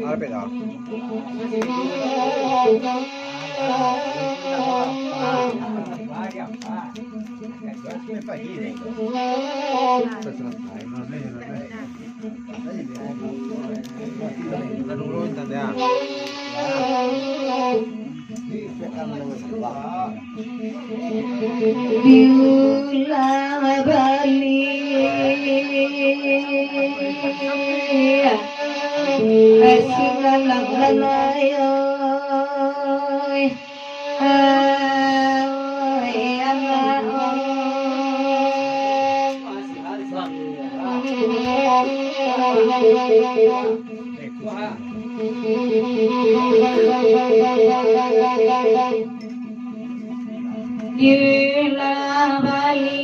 Arbeta. Biula Bali Asigalang galayoy ay Biula Bali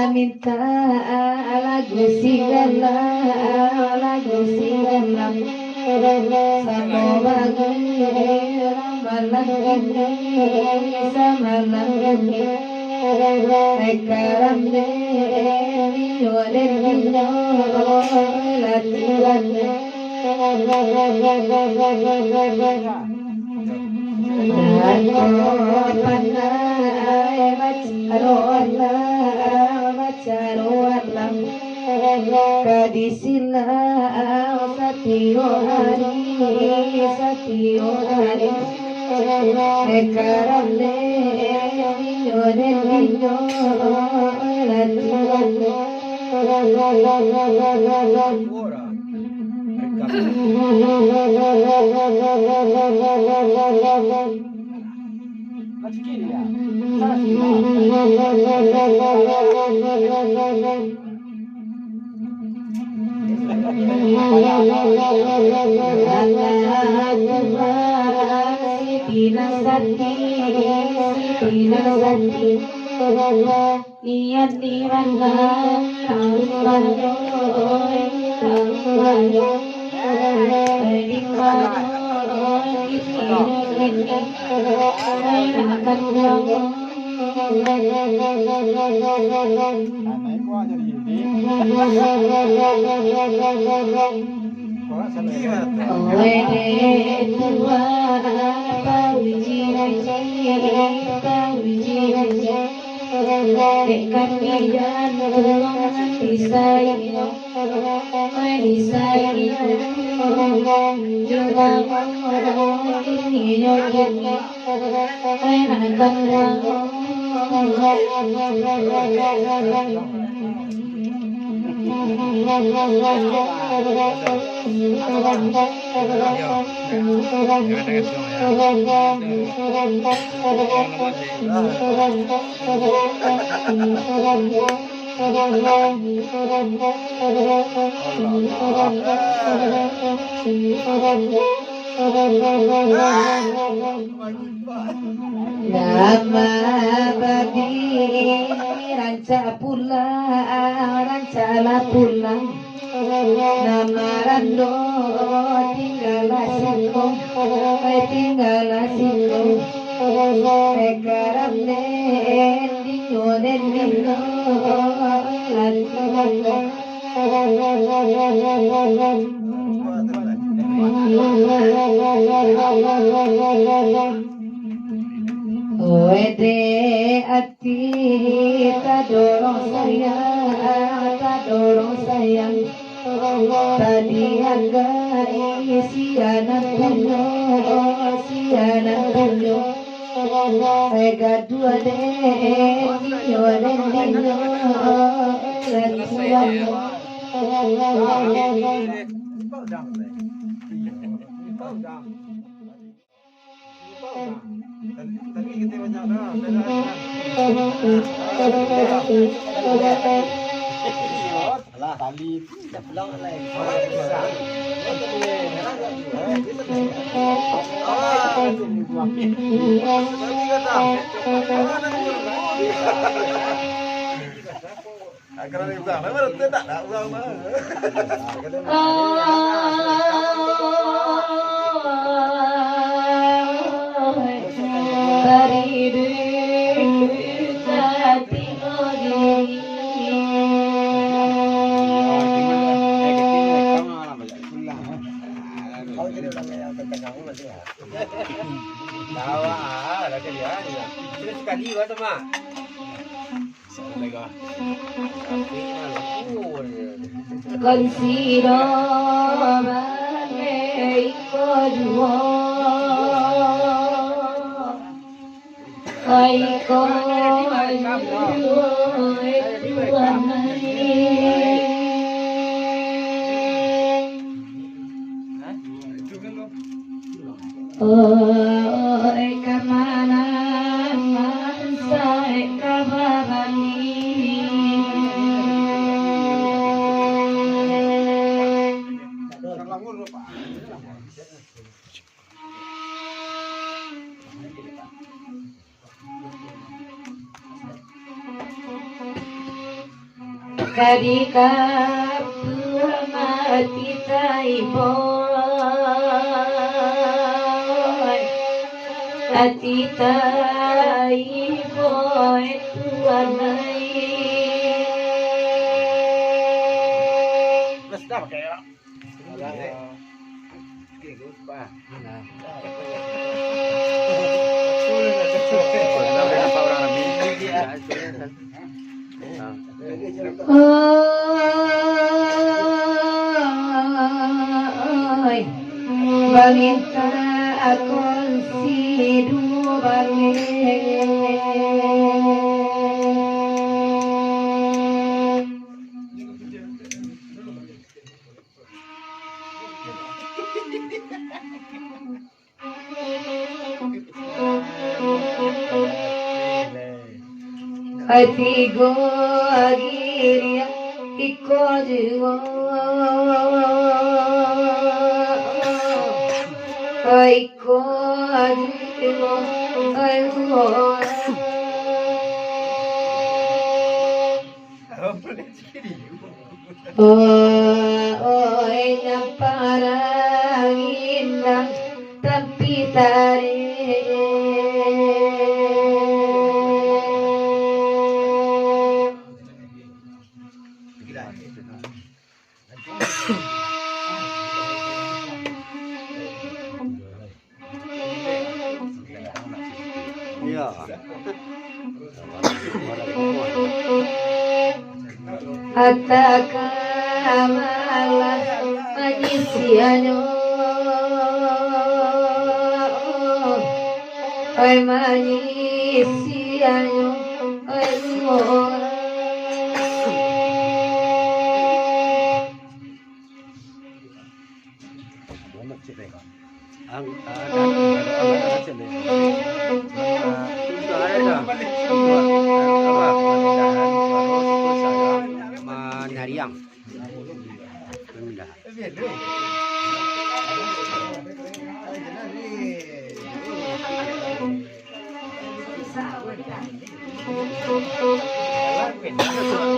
minta lagu sigala sama bagai ramalan sama langit karam dewi waden kita latihan kadisila satyo hari karam dewi waden kita latihan Dinasati, niat dimana nama babi ranca pulang, rancalah pulang. Nama rando tinggallah singkong, tinggallah singkong. Karap den dino Oede ati tadorong sayang tadi agak sianan puno ega dua dino Tadi kita banyak dah. Alah tali dah pulang lagi. Kalau ni bukan, memang tak nak buang mah. Sekali kau sama. Consider my God. I kemana saya kabarani kadika mati boy ati boy tuanai Mesti pakai ya. Balita akon sidu balik hati go agiria iko jiwa iko agiria Parang indah tapi Iya. Atakamalah manusianya, oi manusianya, oi Menariang.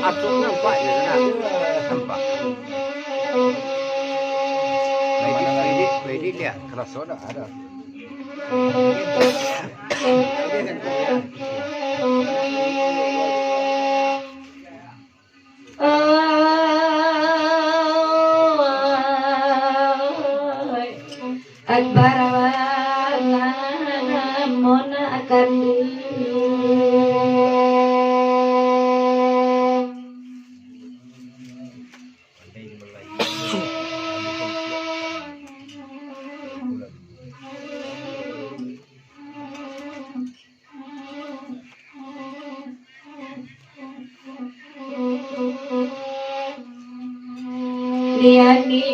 Atuk nampak je nak. Nampak. Baik lihat. Kerasa dah ada. Akbar mona akan Diani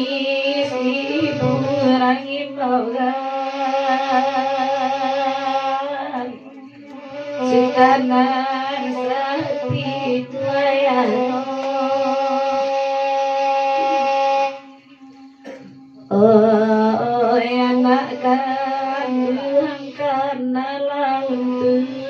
si burangi maulan Sekanan sakti tuayano Oh anak kandung karena laut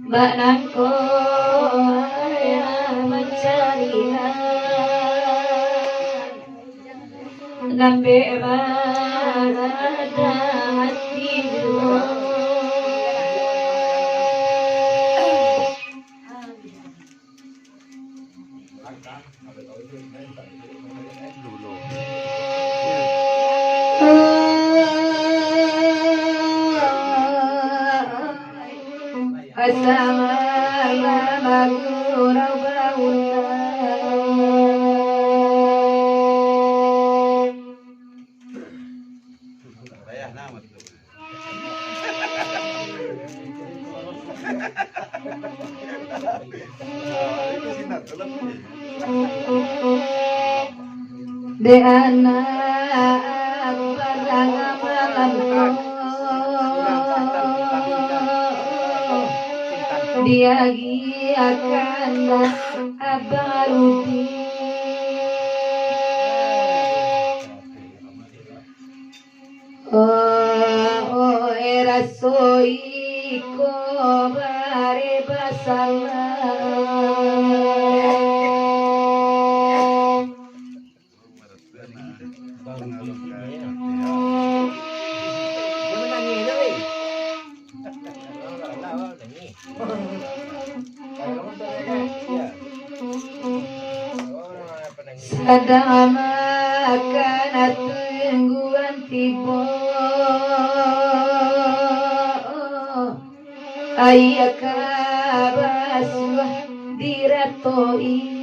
Banangko ayah mencarihan Nambe barada hati dua Asama gurau baunan De anak padang malam dia giakanlah abaruti oh era soy bare basalah Sadang makan tungguan tiba Ayah kabasuh diratoi